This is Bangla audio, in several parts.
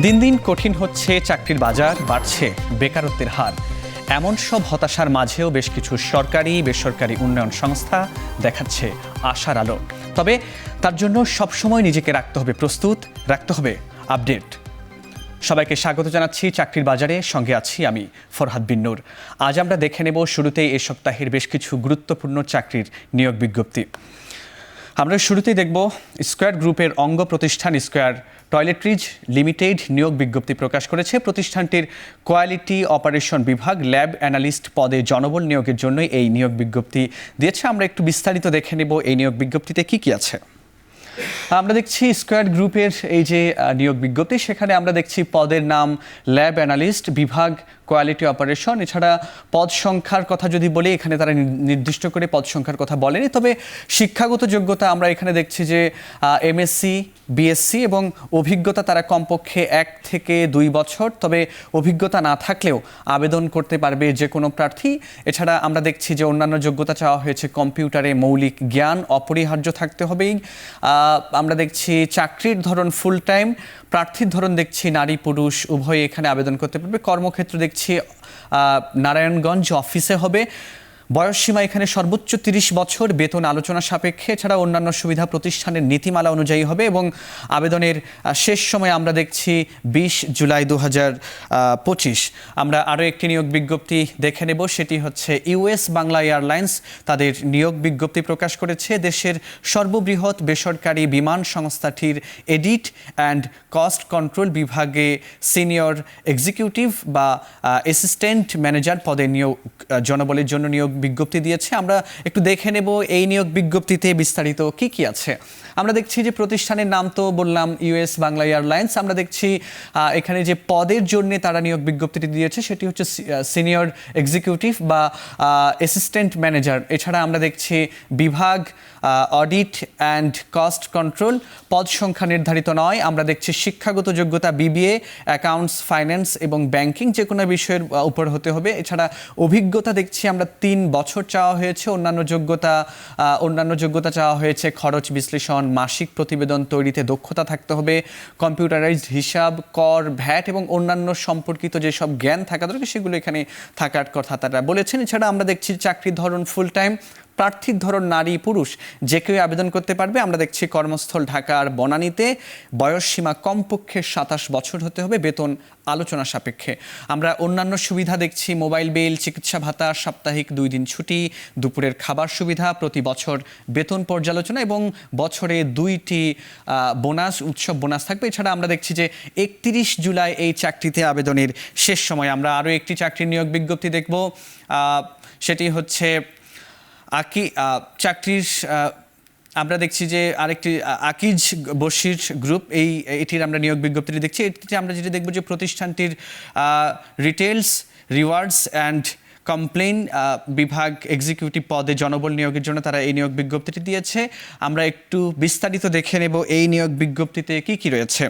দিন দিন কঠিন হচ্ছে চাকরির বাজার, বাড়ছে বেকারত্বের হার। এমন সব হতাশার মাঝেও বেশ কিছু সরকারি বেসরকারি উন্নয়ন সংস্থা দেখাচ্ছে আশার আলো। তবে তার জন্য সবসময় নিজেকে রাখতে হবে প্রস্তুত, রাখতে হবে আপডেট। সবাইকে স্বাগত জানাচ্ছি চাকরির বাজারে, সঙ্গে আছি আমি ফরহাদ বিন নূর। আজ আমরা দেখে নেব শুরুতেই এই সপ্তাহের বেশ কিছু গুরুত্বপূর্ণ চাকরির নিয়োগ বিজ্ঞপ্তি। আমরা শুরুতেই দেখব স্কয়ার গ্রুপের অঙ্গ প্রতিষ্ঠান স্কয়ার টয়লেট্রিজ লিমিটেড নিয়োগ বিজ্ঞপ্তি প্রকাশ করেছে। প্রতিষ্ঠানটির কোয়ালিটি অপারেশন বিভাগ ল্যাব অ্যানালিস্ট পদে জনবল নিয়োগের জন্য এই নিয়োগ বিজ্ঞপ্তি দিয়েছে। আমরা একটু বিস্তারিত দেখে নেব এই নিয়োগ বিজ্ঞপ্তিতে কি আছে। আমরা দেখছি স্কয়ার গ্রুপের এই যে নিয়োগ বিজ্ঞপ্তি, সেখানে আমরা দেখছি পদের নাম ল্যাব অ্যানালিস্ট বিভাগ কোয়ালিটি অপারেশন। এছাড়া পদ সংখ্যার কথা যদি বলি, এখানে তারা নির্দিষ্ট করে পদ সংখ্যার কথা বলেনি। তবে শিক্ষাগত যোগ্যতা আমরা এখানে দেখছি যে এমএসসি, বিএসসি এবং অভিজ্ঞতা তারা কমপক্ষে 1 থেকে 2 বছর, তবে অভিজ্ঞতা না থাকলেও আবেদন করতে পারবে যে কোনো প্রার্থী। এছাড়া আমরা দেখছি যে অন্যান্য যোগ্যতা চাওয়া হয়েছে কম্পিউটারে মৌলিক জ্ঞান অপরিহার্য থাকতে হবেই। আমরা দেখছি চাকরির ধরন ফুল টাইম, প্রার্থীর ধরন দেখছি নারী পুরুষ উভয়ে এখানে আবেদন করতে পারবে। কর্মক্ষেত্র দেখছি নারায়ণগঞ্জ অফিসে হবে। বয়সসীমা এখানে সর্বোচ্চ 30 বছর, বেতন আলোচনা সাপেক্ষে। এছাড়া অন্যান্য সুবিধা প্রতিষ্ঠানের নীতিমালা অনুযায়ী হবে এবং আবেদনের শেষ সময় আমরা দেখছি 20 জুলাই 2025। আমরা আরও একটি নিয়োগ বিজ্ঞপ্তি দেখে নেব, সেটি হচ্ছে ইউএস বাংলা এয়ারলাইন্স তাদের নিয়োগ বিজ্ঞপ্তি প্রকাশ করেছে। দেশের সর্ববৃহৎ বেসরকারি বিমান সংস্থাটির এডিট অ্যান্ড কস্ট কন্ট্রোল বিভাগে সিনিয়র এক্সিকিউটিভ বা অ্যাসিস্ট্যান্ট ম্যানেজার পদে নিয়োগ জনবলের জন্য নিয়োগ বিজ্ঞপ্তি দিয়েছে। আমরা একটু দেখে নেব এই নিয়োগ বিজ্ঞপ্তিতে বিস্তারিত কি আছে। আমরা দেখছি যে প্রতিষ্ঠানের নাম তো বললাম ইউএস বাংলা এয়ারলাইন্স। আমরা দেখছি এখানে যে পদের জন্য তারা নিয়োগ বিজ্ঞপ্তিটি দিয়েছে সেটি হচ্ছে সিনিয়র এক্সিকিউটিভ বা অ্যাসিস্ট্যান্ট ম্যানেজার। এছাড়া আমরা দেখছি বিভাগ অডিট অ্যান্ড কস্ট কন্ট্রোল, পদ সংখ্যা নির্ধারিত নয়। আমরা দেখছি শিক্ষাগত যোগ্যতা বিবিএ, অ্যাকাউন্টস, ফাইন্যান্স এবং ব্যাংকিং যে কোনো বিষয়ের উপর হতে হবে। এছাড়া অভিজ্ঞতা দেখছি আমরা 3 বছর চাওয়া হয়েছে। অন্যান্য যোগ্যতা চাওয়া হয়েছে খরচ বিশ্লেষণ, মাসিক প্রতিবেদন তৈরিতে দক্ষতা থাকতে হবে, কম্পিউটারাইজড হিসাব, কর, ভ্যাট এবং অন্যান্য সম্পর্কিত যেসব জ্ঞান থাকা দরকার সেগুলো এখানে থাকার কথা তারা বলেছেন। এছাড়া আমরা দেখছি চাকরির ধরন ফুল টাইম, প্রার্থীর ধরন নারী পুরুষ যে কেউ আবেদন করতে পারবে। আমরা দেখছি কর্মস্থল ঢাকার বনানীতে, বয়সসীমা কমপক্ষে 27 বছর হতে হবে, বেতন আলোচনা সাপেক্ষে। আমরা অন্যান্য সুবিধা দেখছি মোবাইল বিল, চিকিৎসা ভাতা, সাপ্তাহিক 2 দিন ছুটি, দুপুরের খাবার সুবিধা, প্রতি বছর বেতন পর্যালোচনা এবং বছরে 2টি বোনাস, উৎসব বোনাস থাকবে। এছাড়া আমরা দেখছি যে 31 জুলাই এই চাকরিতে আবেদনের শেষ সময়। আমরা আরও একটি চাকরির নিয়োগ বিজ্ঞপ্তি দেখব, সেটি হচ্ছে চাকরির আমরা দেখছি যে আরেকটি আকিজ বশির গ্রুপ, এটির আমরা নিয়োগ বিজ্ঞপ্তিটি দেখছি। এটিতে আমরা যেটি দেখব যে প্রতিষ্ঠানটির রিটেলস, রিওয়ার্ডস অ্যান্ড কমপ্লেন বিভাগ এক্সিকিউটিভ পদে জনবল নিয়োগের জন্য তারা এই নিয়োগ বিজ্ঞপ্তিটি দিয়েছে। আমরা একটু বিস্তারিত দেখে নেব এই নিয়োগ বিজ্ঞপ্তিতে কি রয়েছে।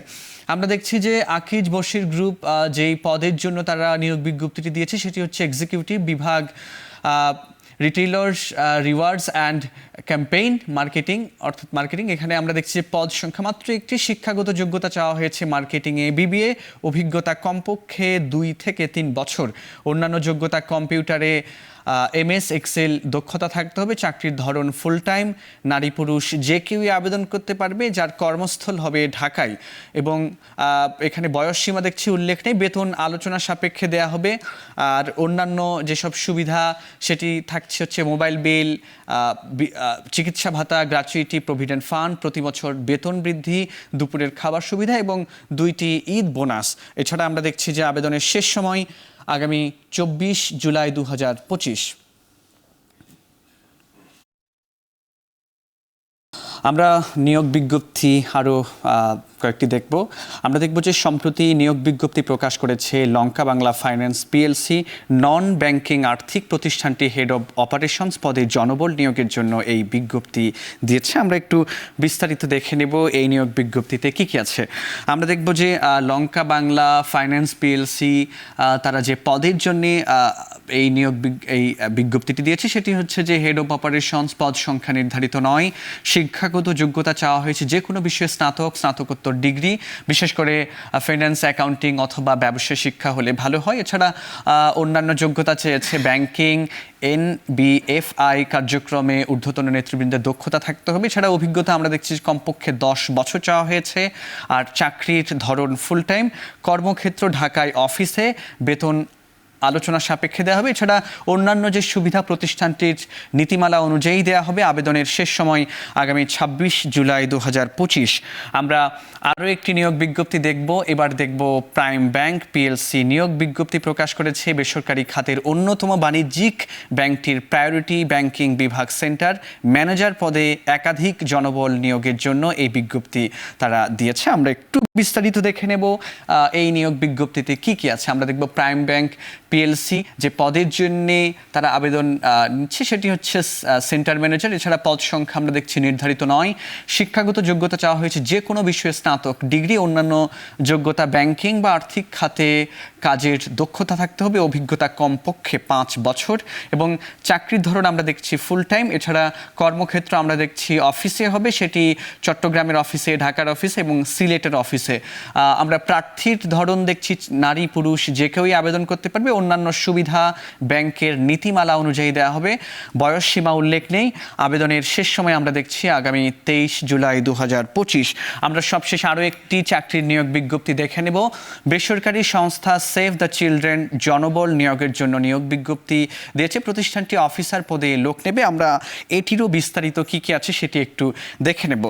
আমরা দেখছি যে আকিজ বশির গ্রুপ যেই পদের জন্য তারা নিয়োগ বিজ্ঞপ্তিটি দিয়েছে সেটি হচ্ছে এক্সিকিউটিভ বিভাগ রিটেইলার্স, রিওয়ার্ডস অ্যান্ড ক্যাম্পেইন মার্কেটিং, অর্থাৎ মার্কেটিং। এখানে আমরা দেখছি যে পদ সংখ্যা মাত্র একটি, শিক্ষাগত যোগ্যতা চাওয়া হয়েছে মার্কেটিংয়ে বিবিএ, অভিজ্ঞতা কমপক্ষে 2 থেকে 3 বছর, অন্যান্য যোগ্যতা কম্পিউটারে এমএস এক্সেল দক্ষতা থাকতে হবে। চাকরির ধরন ফুল টাইম, নারী পুরুষ যে কেউই আবেদন করতে পারবে, যার কর্মস্থল হবে ঢাকায় এবং এখানে বয়সসীমা দেখছি উল্লেখ নেই, বেতন আলোচনা সাপেক্ষে দেয়া হবে। আর অন্যান্য যেসব সুবিধা সেটি থাকছে হচ্ছে মোবাইল বিল, চিকিৎসা ভাতা, গ্র্যাচুইটি, প্রভিডেন্ট ফান্ড, প্রতি বছর বেতন বৃদ্ধি, দুপুরের খাবার সুবিধা এবং 2টি ঈদ বোনাস। এছাড়া আমরা দেখছি যে আবেদনের শেষ সময় আগামী 24 জুলাই 2025। আমরা নিয়োগ বিজ্ঞপ্তি আরও কয়েকটি দেখব। আমরা দেখব যে সম্প্রতি নিয়োগ বিজ্ঞপ্তি প্রকাশ করেছে Lanka Bangla finance PLC, non banking আর্থিক প্রতিষ্ঠানটি হেড অব অপারেশনস পদে জনবল নিয়োগের জন্য এই বিজ্ঞপ্তি দিয়েছে। আমরা একটু বিস্তারিত দেখে নেব এই নিয়োগ বিজ্ঞপ্তিতে কি আছে। আমরা দেখব যে লঙ্কা বাংলা ফাইন্যান্স পিএলসি তারা যে পদের জন্যে এই বিজ্ঞপ্তিটি দিয়েছে সেটি হচ্ছে যে হেড অফ অপারেশনস পদ সংখ্যা নির্ধারিত নয়, শিক্ষাগত যোগ্যতা চাওয়া হয়েছে যে কোনো বিষয়ে স্নাতকোত্তর ডিগ্রি, বিশেষ করে ফাইন্যান্স, অ্যাকাউন্টিং অথবা ব্যবসা শিক্ষা হলে ভালো হয়। এছাড়া অন্যান্য যোগ্যতা চেয়েছে ব্যাংকিং, NBFI কার্যক্রমে ঊর্ধ্বতন নেতৃবৃন্দের দক্ষতা থাকতে হবে। এছাড়া অভিজ্ঞতা আমরা দেখছি কমপক্ষে 10 বছর চাওয়া হয়েছে। আর চাকরির ধরন ফুল টাইম, কর্মক্ষেত্র ঢাকায় অফিসে, বেতন আলোচনা সাপেক্ষে দেওয়া হবে। এছাড়া অন্যান্য যে সুবিধা প্রতিষ্ঠানটির নীতিমালা অনুযায়ী দেওয়া হবে। আবেদনের শেষ সময় আগামী 26 জুলাই 2025। আমরা আরও একটি নিয়োগ বিজ্ঞপ্তি দেখব। এবার দেখব প্রাইম ব্যাংক PLC নিয়োগ বিজ্ঞপ্তি প্রকাশ করেছে। বেসরকারি খাতের অন্যতম বাণিজ্যিক ব্যাংকটির প্রায়োরিটি ব্যাংকিং বিভাগ সেন্টার ম্যানেজার পদে একাধিক জনবল নিয়োগের জন্য এই বিজ্ঞপ্তি তারা দিয়েছে। আমরা একটু বিস্তারিত দেখে নেব এই নিয়োগ বিজ্ঞপ্তিতে কি কি আছে। আমরা দেখব প্রাইম ব্যাংক PLC যে পদের জন্য তারা আবেদন নিচ্ছে সেটি হচ্ছে সেন্টার ম্যানেজার। এছাড়া পদ সংখ্যা আমরা দেখছি নির্ধারিত নয়। শিক্ষাগত যোগ্যতা চাওয়া হয়েছে যে কোনো বিষয়ে স্নাতক ডিগ্রি, অন্যান্য যোগ্যতা ব্যাংকিং বা আর্থিক খাতে কাজের দক্ষতা থাকতে হবে, অভিজ্ঞতা কমপক্ষে 5 বছর এবং চাকরির ধরন আমরা দেখছি ফুল টাইম। এছাড়া কর্মক্ষেত্র আমরা দেখছি অফিসে হবে, সেটি চট্টগ্রামের অফিসে, ঢাকার অফিসে এবং সিলেটের অফিসে। আমরা প্রার্থীর ধরন দেখছি নারী পুরুষ যে কেউই আবেদন করতে পারবে। অন্যান্য সুবিধা ব্যাংকের নীতিমালা অনুযায়ী দেওয়া হবে। বয়স সীমা উল্লেখ নেই। আবেদনের শেষ সময় আমরা দেখছি আগামী 23 জুলাই 2025। আমরা সবশেষ আরও একটি চাকরির নিয়োগ বিজ্ঞপ্তি দেখে নেব। বেসরকারি সংস্থা সেভ দ্য চিলড্রেন জনবল নিয়োগের জন্য নিয়োগ বিজ্ঞপ্তি দিয়েছে। প্রতিষ্ঠানটি অফিসার পদে লোক নেবে। আমরা এটিরও বিস্তারিত কি কি আছে সেটি একটু দেখে নেব।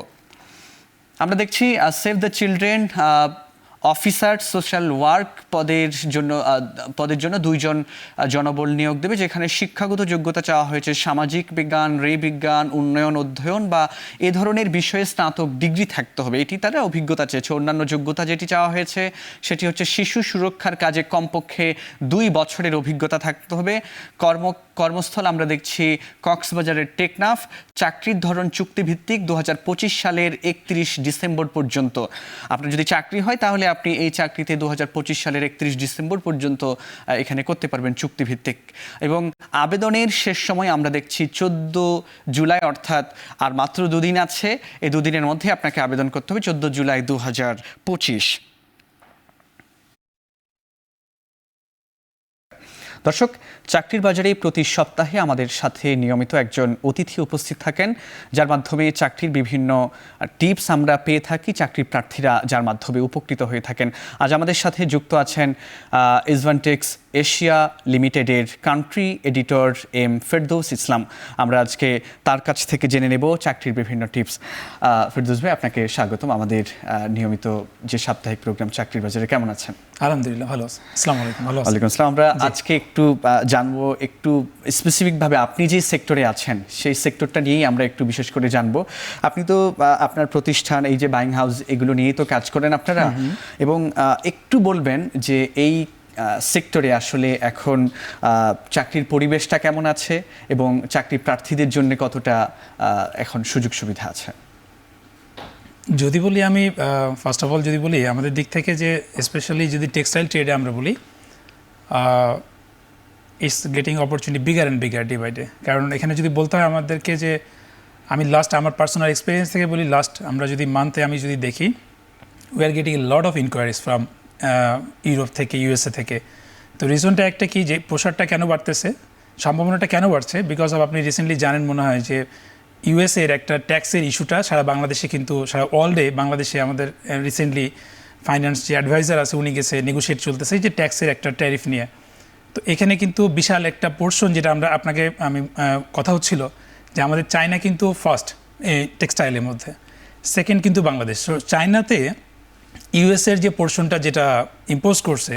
আমরা দেখছি save the children officer social work পদের জন্য 2 জন জনবল নিয়োগ দেবে, যেখানে শিক্ষাগত যোগ্যতা চাওয়া হয়েছে সামাজিক বিজ্ঞান, বিজ্ঞান, উন্নয়ন অধ্যয়ন বা এ ধরনের বিষয়ে স্নাতক ডিগ্রি থাকতে হবে। এটি তারা অভিজ্ঞতা চেয়েছে। অন্যান্য যোগ্যতা যেটি চাওয়া হয়েছে সেটি হচ্ছে শিশু সুরক্ষার কাজে কমপক্ষে 2 বছরের অভিজ্ঞতা থাকতে হবে। কর্মস্থল আমরা দেখছি কক্সবাজারের টেকনাফ। চাকরির ধরন চুক্তিভিত্তিক 2025 সালের 31 ডিসেম্বর পর্যন্ত। আপনার যদি চাকরি হয় তাহলে আপনি এই চাকরিতে 2025 সালের 31 ডিসেম্বর পর্যন্ত এখানে করতে পারবেন চুক্তিভিত্তিক। এবং আবেদনের শেষ সময় আমরা দেখছি 14 জুলাই, অর্থাৎ আর মাত্র 2 দিন আছে। এই 2 দিনের মধ্যে আপনাকে আবেদন করতে হবে, 14 জুলাই 2025। দর্শক, চাকরির বাজারে প্রতি সপ্তাহে আমাদের সাথে নিয়মিত একজন অতিথি উপস্থিত থাকেন, যার মাধ্যমে চাকরির বিভিন্ন টিপস আমরা পেয়ে থাকি। চাকরির প্রার্থীরা যার মাধ্যমে উপকৃত হয়ে থাকেন। আজ আমাদের সাথে যুক্ত আছেন এডভান্টেক্স এশিয়া লিমিটেডের কান্ট্রি এডিটর ফেরদৌস ইসলাম। আমরা আজকে তার কাছ থেকে জেনে নেব চাকরির বিভিন্ন টিপস। ফেরদৌস ভাই, আপনাকে স্বাগতম আমাদের নিয়মিত যে সাপ্তাহিক প্রোগ্রাম চাকরির বাজারে। কেমন আছেন? আলহামদুলিল্লাহ ভালো আছি। আসসালামু আলাইকুম। ভালো আছি। ওয়ালাইকুম আসসালাম। আমরা আজকে একটু জানবো, একটু স্পেসিফিকভাবে আপনি যে সেক্টরে আছেন সেই সেক্টরটা নিয়েই আমরা একটু বিশেষ করে জানবো। আপনি তো আপনার প্রতিষ্ঠান এই যে বাইং হাউস এগুলো নিয়েই তো কাজ করেন আপনারা, এবং একটু বলবেন যে এই সেক্টরে আসলে এখন চাকরির পরিবেশটা কেমন আছে এবং চাকরি প্রার্থীদের জন্য কতটা এখন সুযোগ সুবিধা আছে। যদি বলি আমি ফার্স্ট অফ অল যদি বলি আমাদের দিক থেকে যে স্পেশালি যদি টেক্সটাইল ট্রেডে আমরা বলি it's getting opportunity bigger and bigger day by day. কারণ এখানে যদি বলতে হয় আমাদেরকে যে আমি আমার পার্সোনাল এক্সপিরিয়েন্স থেকে বলি, আমরা যদি মান্থে আমি যদি দেখি we are getting a lot of enquiries from Europe থেকে, USA থেকে। তো রিজনটা একটা কি, যে প্রসারটা কেন বাড়তেছে, সম্ভাবনাটা কেন বাড়ছে, বিকজ অফ আপনি রিসেন্টলি জানেন মনে হয় যে USA-র একটা ট্যাক্সের ইস্যুটা সারা বাংলাদেশে, কিন্তু সারা অলডে বাংলাদেশে আমাদের রিসেন্টলি ফাইন্যান্স যে অ্যাডভাইজার আছে উনি গেছে, নেগোশিয়েট চলতেছে যে ট্যাক্সের একটা ট্যারিফ নিয়ে। তো এখানে কিন্তু বিশাল একটা পোর্শন, যেটা আমি কথা হচ্ছিল যে আমাদের চায়না কিন্তু ফার্স্ট এই টেক্সটাইলের মধ্যে, সেকেন্ড কিন্তু বাংলাদেশ। সো চায়নাতে US-এর যে পোর্শনটা যেটা ইম্পোজ করছে,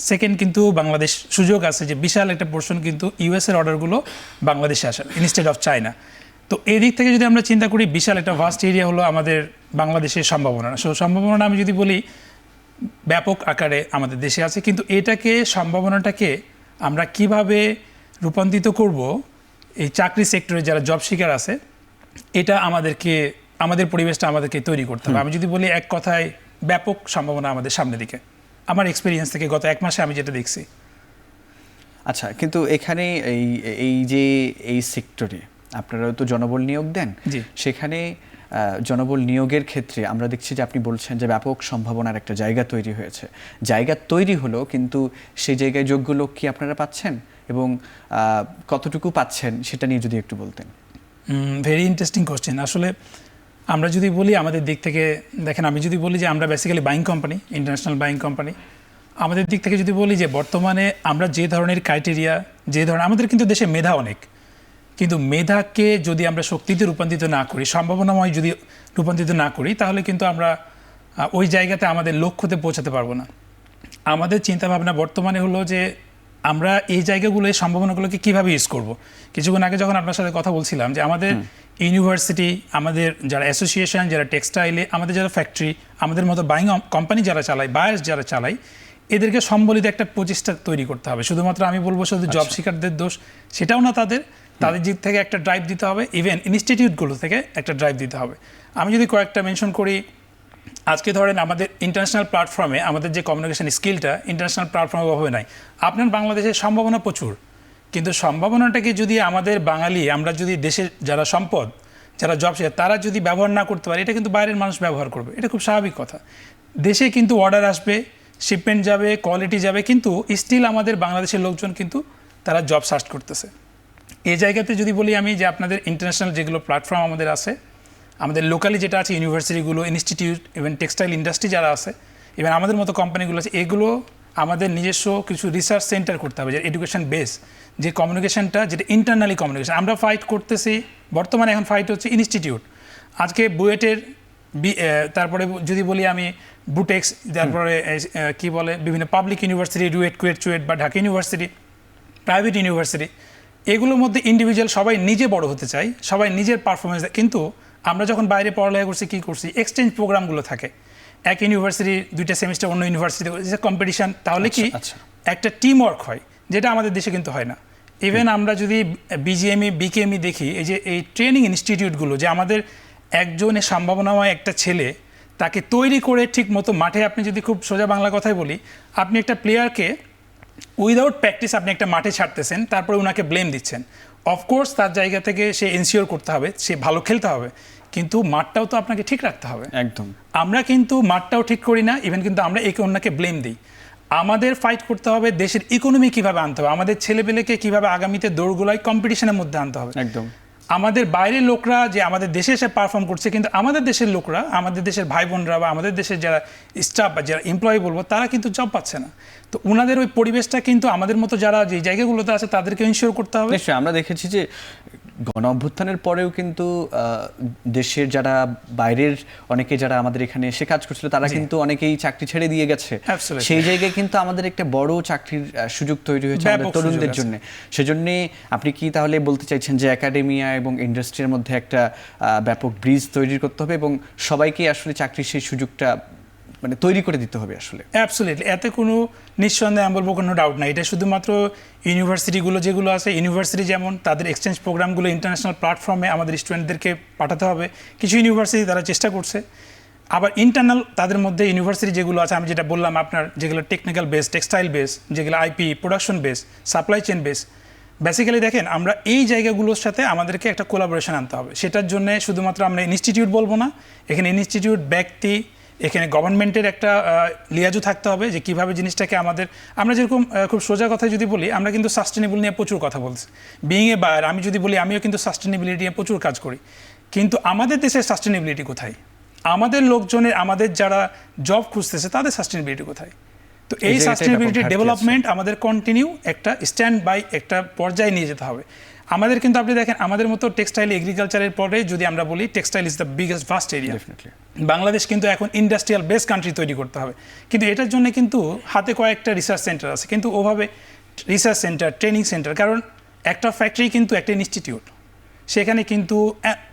সেকেন্ড কিন্তু বাংলাদেশ সুযোগ আছে যে বিশাল একটা পোর্শন কিন্তু US-এর অর্ডারগুলো বাংলাদেশে আসে ইনস্টেড অফ চায়না। তো এই দিক থেকে যদি আমরা চিন্তা করি, বিশাল একটা ভাস্ট এরিয়া হলো আমাদের বাংলাদেশের সম্ভাবনা। সো সম্ভাবনা আমি যদি বলি ব্যাপক আকারে আমাদের দেশে আছে, কিন্তু সম্ভাবনাটাকে আমরা কিভাবে রূপান্তরিত করব এই চাকরি সেক্টরে যারা জব শিকার আছে, এটা আমাদের পরিবেশটা আমাদেরকে তৈরি করতে হবে। আমি যদি বলি এক কথায় ব্যাপক সম্ভাবনা আমাদের সামনের দিকে, আমার এক্সপিরিয়েন্স থেকে গত 1 মাসে আমি যেটা দেখছি। আচ্ছা, কিন্তু এখানে এই এই যে এই সেক্টরে আপনারা তো জনবল নিয়োগ দেন, জি। সেখানে জনবল নিয়োগের ক্ষেত্রে আমরা দেখছি যে আপনি বলছেন যে ব্যাপক সম্ভাবনার একটা জায়গা তৈরি হয়েছে। জায়গা তৈরি হলো, কিন্তু সেই জায়গায় যোগ্য লোক কি আপনারা পাচ্ছেন এবং কতটুকু পাচ্ছেন সেটা নিয়ে যদি একটু বলতেন। Very interesting question. আসলে আমরা যদি বলি আমাদের দিক থেকে, দেখেন আমি যদি বলি যে আমরা basically buying company, international buying company, আমাদের দিক থেকে যদি বলি যে বর্তমানে আমরা যে ধরনের ক্রাইটেরিয়া, যে ধরনের আমাদের কিন্তু দেশে মেধা অনেক, কিন্তু মেধাকে যদি আমরা শক্তিতে রূপান্তরিত না করি, সম্ভাবনাময় যদি রূপান্তরিত না করি, তাহলে কিন্তু আমরা ওই জায়গাতে আমাদের লক্ষ্যতে পৌঁছাতে পারবো না। আমাদের চিন্তাভাবনা বর্তমানে হলো যে আমরা এই জায়গাগুলো, এই সম্ভাবনাগুলোকে কীভাবে ইউজ করব। কিছুক্ষণ আগে যখন আপনার সাথে কথা বলছিলাম যে আমাদের ইউনিভার্সিটি, আমাদের যারা অ্যাসোসিয়েশন, যারা টেক্সটাইলে, আমাদের যারা ফ্যাক্টরি, আমাদের মতো বাইং কোম্পানি যারা চালায়, বায়ার্স যারা চালায়, এদেরকে সম্বলিত একটা প্রচেষ্টা তৈরি করতে হবে। শুধুমাত্র আমি বলবো শুধু জব সিকারদের দোষ, সেটাও না, তাদের দিক থেকে একটা ড্রাইভ দিতে হবে, ইভেন ইনস্টিটিউটগুলো থেকে একটা ড্রাইভ দিতে হবে। আমি যদি কয়েকটা মেনশন করি, আজকে ধরেন আমাদের ইন্টারন্যাশনাল প্ল্যাটফর্মে আমাদের যে কমিউনিকেশন স্কিলটা ইন্টারন্যাশনাল প্ল্যাটফর্মে অভাবে নাই। আপনার বাংলাদেশের সম্ভাবনা প্রচুর, কিন্তু সম্ভাবনাটাকে যদি আমাদের বাঙালি, আমরা যদি দেশের যারা সম্পদ, যারা জব শেয়ার, তারা যদি ব্যবহার না করতে পারে, এটা কিন্তু বাইরের মানুষ ব্যবহার করবে, এটা খুব স্বাভাবিক কথা। দেশে কিন্তু অর্ডার আসবে, শিপমেন্ট যাবে, কোয়ালিটি যাবে, কিন্তু স্টিল আমাদের বাংলাদেশের লোকজন কিন্তু তারা জব সার্চ করতেছে। এই জায়গাতে যদি বলি আমি যে আপনাদের ইন্টারন্যাশনাল যেগুলো প্ল্যাটফর্ম আমাদের আছে, আমাদের লোকালি যেটা আছে ইউনিভার্সিটিগুলো, ইনস্টিটিউট, ইভেন টেক্সটাইল ইন্ডাস্ট্রি যারা আছে, ইভেন আমাদের মতো কোম্পানিগুলো আছে, এগুলো আমাদের নিজস্ব কিছু রিসার্চ সেন্টার করতে হবে, যে এডুকেশন বেস, যে কমিউনিকেশনটা, যেটা ইন্টারনালি কমিউনিকেশন আমরা ফাইট করতেছি। বর্তমানে এখন ফাইট হচ্ছে ইনস্টিটিউট। আজকে বুয়েটের তারপরে যদি বলি আমি বুটেক্স, তারপরে কি বলে বিভিন্ন পাবলিক ইউনিভার্সিটি, রুয়েট, কুয়েট, চুয়েট বা ঢাকা ইউনিভার্সিটি, প্রাইভেট ইউনিভার্সিটি, এগুলোর মধ্যে ইন্ডিভিজুয়াল সবাই নিজে বড় হতে চায়, সবাই নিজের পারফরমেন্স, কিন্তু আমরা যখন বাইরে পড়ালেখা করছি কী করছি, এক্সচেঞ্জ প্রোগ্রামগুলো থাকে, এক ইউনিভার্সিটি 2টা সেমিস্টার অন্য ইউনিভার্সিটি কম্পিটিশন, তাহলে কি একটা টিম ওয়ার্ক হয়, যেটা আমাদের দেশে কিন্তু হয় না। ইভেন আমরা যদি বিজিএমই, বিকেএমই দেখি, এই যে এই ট্রেনিং ইনস্টিটিউটগুলো, যে আমাদের একজনের সম্ভাবনাময় একটা ছেলে, তাকে তৈরি করে ঠিক মতো মাঠে, আপনি যদি খুব সোজা বাংলা কথায় বলি, আপনি একটা প্লেয়ারকে উইদাউট প্র্যাকটিস আপনি একটা মাঠে ছাড়তেছেন, তারপরে ওনাকে ব্লেম দিচ্ছেন। অফকোর্স তার জায়গা থেকে সে এনশিওর করতে হবে, সে ভালো খেলতে হবে, কিন্তু মাঠটাও তো আপনাকে ঠিক রাখতে হবে। একদম। আমরা কিন্তু মাঠটাও ঠিক করি না, ইভেন কিন্তু আমরা একে অন্যকে ব্লেম দিই। আমাদের ফাইট করতে হবে দেশের ইকোনমি কীভাবে আনতে হবে, আমাদের ছেলেপেলেকে কীভাবে আগামীতে দৌড়গুলোয় কম্পিটিশনের মধ্যে আনতে হবে। একদম। আমাদের বাইরের লোকরা যে আমাদের দেশে এসে পারফর্ম করছে, কিন্তু আমাদের দেশের লোকরা, আমাদের দেশের ভাই বোনরা বা আমাদের দেশের যারা স্টাফ বা যারা এমপ্লয়ি বলবো, তারা কিন্তু জব পাচ্ছে না। তো ওনাদের ওই পরিবেশটা কিন্তু আমাদের মতো যারা যে জায়গাগুলোতে আছে তাদেরকে ইনশিওর করতে হবে। নিশ্চয়ই আমরা দেখেছি যে গণ অভ্যুত্থানের পরেও কিন্তু দেশের যারা বাইরের অনেকে যারা আমাদের এখানে এসে কাজ করছিল, তারা কিন্তু অনেকেই চাকরি ছেড়ে দিয়ে গেছে। সেই জায়গায় কিন্তু আমাদের একটা বড় চাকরির সুযোগ তৈরি হয়েছে আমাদের তরুণদের জন্য। সেজন্য আপনি কি তাহলে বলতে চাইছেন যে একাডেমিয়া এবং ইন্ডাস্ট্রির মধ্যে একটা ব্যাপক ব্রিজ তৈরি করতে হবে এবং সবাইকে আসলে চাকরির সেই সুযোগটা মানে তৈরি করে দিতে হবে আসলে? অ্যাবসলিউটলি, এতে কোনো নিঃসন্দেহে আমি বলবো কোনো ডাউট নাই। এটা শুধুমাত্র ইউনিভার্সিটিগুলো যেগুলো আছে, ইউনিভার্সিটি যেমন তাদের এক্সচেঞ্জ প্রোগ্রামগুলো ইন্টারন্যাশনাল প্ল্যাটফর্মে আমাদের স্টুডেন্টদেরকে পাঠাতে হবে। কিছু ইউনিভার্সিটি তারা চেষ্টা করছে, আবার ইন্টারনাল তাদের মধ্যে ইউনিভার্সিটি যেগুলো আছে, আমি যেটা বললাম আপনার, যেগুলো টেকনিক্যাল বেস, টেক্সটাইল বেস, যেগুলো IP, production base, supply chain base, basically দেখেন আমরা এই জায়গাগুলোর সাথে আমাদেরকে একটা কোলাবোরেশন আনতে হবে। সেটার জন্য শুধুমাত্র আমরা ইনস্টিটিউট বলবো না, এখানে ইনস্টিটিউট, ব্যক্তি, এখানে গভর্নমেন্টের একটা লিয়াজু থাকতে হবে, যে কীভাবে জিনিসটাকে আমরা যেরকম খুব সোজা কথা যদি বলি, আমরা কিন্তু সাস্টেনেবল নিয়ে প্রচুর কথা বলছি। বিইং এ বায়ার, আমি যদি বলি আমিও কিন্তু সাস্টেনেবিলিটি নিয়ে প্রচুর কাজ করি, কিন্তু আমাদের দেশের সাস্টেনেবিলিটি কোথায়? আমাদের লোকজনের, আমাদের যারা জব খুঁজতেছে তাদের সাস্টেনেবিলিটি কোথায়? তো এই সাস্টেনেবিলিটি ডেভেলপমেন্ট আমাদের কন্টিনিউ একটা স্ট্যান্ড বাই একটা পর্যায়ে নিয়ে যেতে হবে আমাদের। কিন্তু আপনি দেখেন আমাদের মতো টেক্সটাইল, এগ্রিকালচারের পরে যদি আমরা বলি, textile is the biggest vast area. Bangladesh কিন্তু এখন ইন্ডাস্ট্রিয়াল বেস কান্ট্রি তৈরি করতে হবে, কিন্তু এটার জন্য কিন্তু হাতে কয়েকটা রিসার্চ সেন্টার আছে, কিন্তু ওভাবে রিসার্চ সেন্টার, ট্রেনিং সেন্টার, কারণ একটা ফ্যাক্টরি কিন্তু একটা ইনস্টিটিউট, সেখানে কিন্তু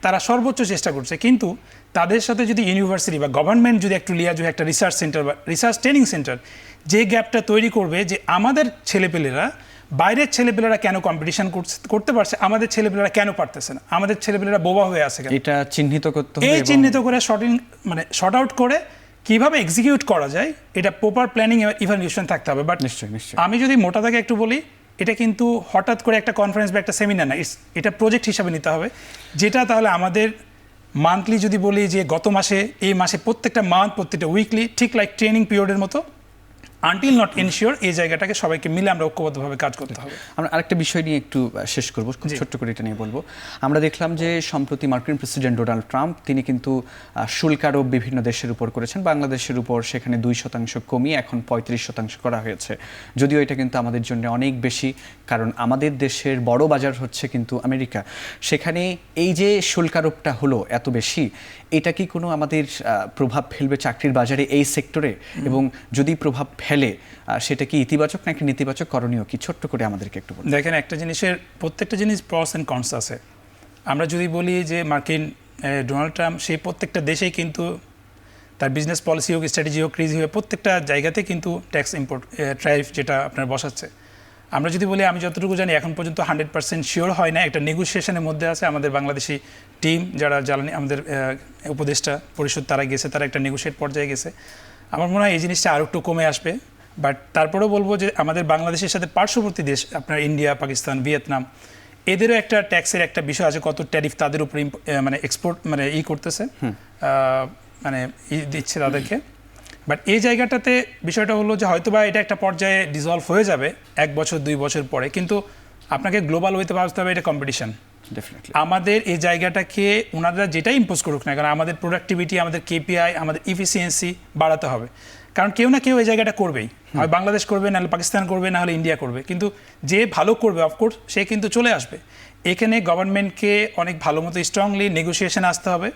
তারা সর্বোচ্চ চেষ্টা করছে, কিন্তু তাদের সাথে যদি ইউনিভার্সিটি বা গভর্নমেন্ট যদি একটু লিয়াজু একটা রিসার্চ সেন্টার বা রিসার্চ ট্রেনিং সেন্টার, যে গ্যাপটা তৈরি করবে যে আমাদের ছেলেপেলেরা, বাইরের ছেলেপেলেরা কেন কম্পিটিশন করতে পারছে, আমাদের ছেলেপেলেরা কেন পারতেছে না, আমাদের ছেলেপেলেরা বোবা হয়ে আছে, এটা চিহ্নিত করতে হবে। এই চিহ্নিত করে শর্ট আউট করে কিভাবে এক্সিকিউট করা যায়, এটা প্রপার প্ল্যানিং ইভ্যালুয়েশন থাকতে হবে। বাট নিশ্চয়ই আমি যদি মোটা দাগে একটু বলি, এটা কিন্তু হঠাৎ করে একটা কনফারেন্স বা একটা সেমিনার না, এটা প্রজেক্ট হিসাবে নিতে হবে, যেটা তাহলে আমাদের মান্থলি যদি বলি যে গত মাসে এই মাসে প্রত্যেকটা মান্থ প্রত্যেকটা উইকলি ঠিক লাইক ট্রেনিং পিরিয়ডের মতো আনটিল নট ইনশিওর এই জায়গাটাকে সবাইকে মিলে আমরা ঐক্যবদ্ধভাবে কাজ করতে হবে। আমরা আরেকটা বিষয় নিয়ে একটু শেষ করব, খুব ছোট্ট করে এটা নিয়ে বলবো। আমরা দেখলাম যে সম্প্রতি মার্কিন প্রেসিডেন্ট ডোনাল্ড ট্রাম্প তিনি কিন্তু শুল্ক আরোপ বিভিন্ন দেশের উপর করেছেন, বাংলাদেশের উপর সেখানে 2% কমিয়ে এখন 35% করা হয়েছে। যদিও এটা কিন্তু আমাদের জন্য অনেক বেশি, কারণ আমাদের দেশের বড় বাজার হচ্ছে কিন্তু আমেরিকা। সেখানে এই যে শুল্ক আরোপটা হলো এত বেশি, এটা কি কোনো আমাদের প্রভাব ফেলবে চাকরির বাজারে এই সেক্টরে? এবং যদি প্রভাব ফেলে সেটা কি ইতিবাচক নাকি নেতিবাচক, করণীয় কি, ছোট্ট করে আমাদেরকে একটু বলুন। দেখেন, একটা জিনিসের প্রত্যেকটা জিনিস প্রস অ্যান্ড কনস আছে। আমরা যদি বলি যে মার্কিন ডোনাল্ড ট্রাম্প সেই প্রত্যেকটা দেশেই কিন্তু তার বিজনেস পলিসি হোক, স্ট্র্যাটেজি হোক, ক্রিজ হোক, প্রত্যেকটা জায়গাতে কিন্তু ট্যাক্স ইম্পোর্ট ট্যারিফ যেটা আপনার বসাচ্ছে। আমরা যদি বলি, আমি যতটুকু জানি এখন পর্যন্ত 100% শিওর হয় না, একটা নেগোসিয়েশনের মধ্যে আছে। আমাদের বাংলাদেশি টিম যারা জ্বালানি আমাদের উপদেষ্টা পরিষদ তারা গেছে, তারা একটা নেগোসিয়েট পর্যায়ে গেছে। আমার মনে হয় এই জিনিসটা আরও একটু কমে আসবে। বাট তারপরেও বলবো যে আমাদের বাংলাদেশের সাথে পার্শ্ববর্তী দেশ আপনার ইন্ডিয়া, পাকিস্তান, ভিয়েতনাম, এদেরও একটা ট্যাক্সের একটা বিষয় আছে, কত ট্যারিফ তাদের উপরে মানে এক্সপোর্ট মানে করতেছে, মানে দিচ্ছে তাদেরকে। বাট এই জায়গাটাতে বিষয়টা হলো যে হয়তোবা এটা একটা পর্যায়ে ডিসলভ হয়ে যাবে 1 বছর 2 বছর পরে, কিন্তু আপনাকে গ্লোবাল ওয়েতে ভাবতে হবে, এটা কম্পিটিশন। আমাদের এই জায়গাটাকে ওনারা যেটাই ইম্পোজ করুক না, কারণ আমাদের প্রোডাক্টিভিটি, আমাদের কেপিআই, আমাদের ইফিসিয়েন্সি বাড়াতে হবে। কারণ কেউ না কেউ এই জায়গাটা করবেই, হয় বাংলাদেশ করবে, নাহলে পাকিস্তান করবে, নাহলে ইন্ডিয়া করবে। কিন্তু যে ভালো করবে অফকোর্স সে কিন্তু চলে আসবে। এখানে গভর্নমেন্টকে অনেক ভালো মতো স্ট্রংলি নেগোসিয়েশন আসতে হবে।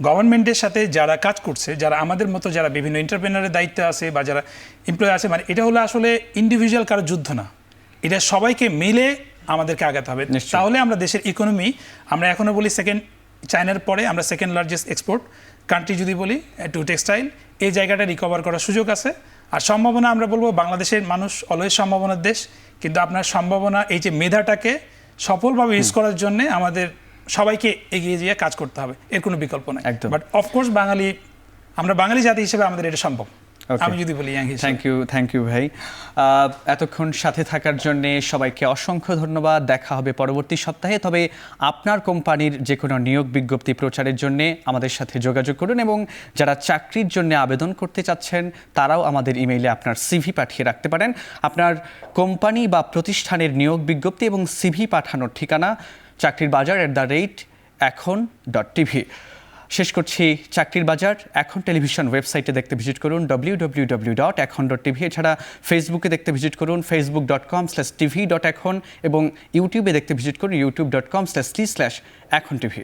গভর্নমেন্টের সাথে যারা কাজ করছে, যারা আমাদের মতো যারা বিভিন্ন এন্টারপ্রেনারের দায়িত্বে আছে বা যারা এমপ্লয় আছে, মানে এটা হলো আসলে ইন্ডিভিজুয়াল কারো যুদ্ধ না, এটা সবাইকে মিলে আমাদেরকে আগাতে হবে। তাহলে আমরা দেশের ইকোনমি, আমরা এখনও বলি চায়নার পরে আমরা সেকেন্ড লার্জেস্ট এক্সপোর্ট কান্ট্রি যদি বলি টু টেক্সটাইল, এই জায়গাটা রিকভার করার সুযোগ আছে। আর সম্ভাবনা আমরা বলবো, বাংলাদেশের মানুষ অলওয়েজ সম্ভাবনার দেশ, কিন্তু আপনার সম্ভাবনা এই যে মেধাটাকে সফলভাবে ইউজ করার জন্য আমাদের সবাইকে এগিয়ে গিয়ে কাজ করতে হবে, এর কোনো বিকল্প নাই। বাট অফকোর্স আমরা বাঙালি জাতি হিসেবে আমাদের এটা সম্ভব। আমি যদি বলি থ্যাংক ইউ ভাই, এতক্ষণ সাথে থাকার জন্য সবাইকে অসংখ্য ধন্যবাদ। দেখা হবে পরবর্তী সপ্তাহে। তবে আপনার কোম্পানির যে কোনো নিয়োগ বিজ্ঞপ্তি প্রচারের জন্য আমাদের সাথে যোগাযোগ করুন, এবং যারা চাকরির জন্য আবেদন করতে চাচ্ছেন তারাও আমাদের ইমেইলে আপনার সিভি পাঠিয়ে রাখতে পারেন। আপনার কোম্পানি বা প্রতিষ্ঠানের নিয়োগ বিজ্ঞপ্তি এবং সিভি পাঠানোর ঠিকানা চাকরির বাজার @এখন.tv। শেষ করছি চাকরির বাজার। এখন টেলিভিশন ওয়েবসাইটে দেখতে ভিজিট করুন www.এখন.tv। এছাড়া ফেসবুকে দেখতে ভিজিট করুন facebook.com/tv.এখন, এবং ইউটিউবে দেখতে ভিজিট করুন youtube.com/t/echontv।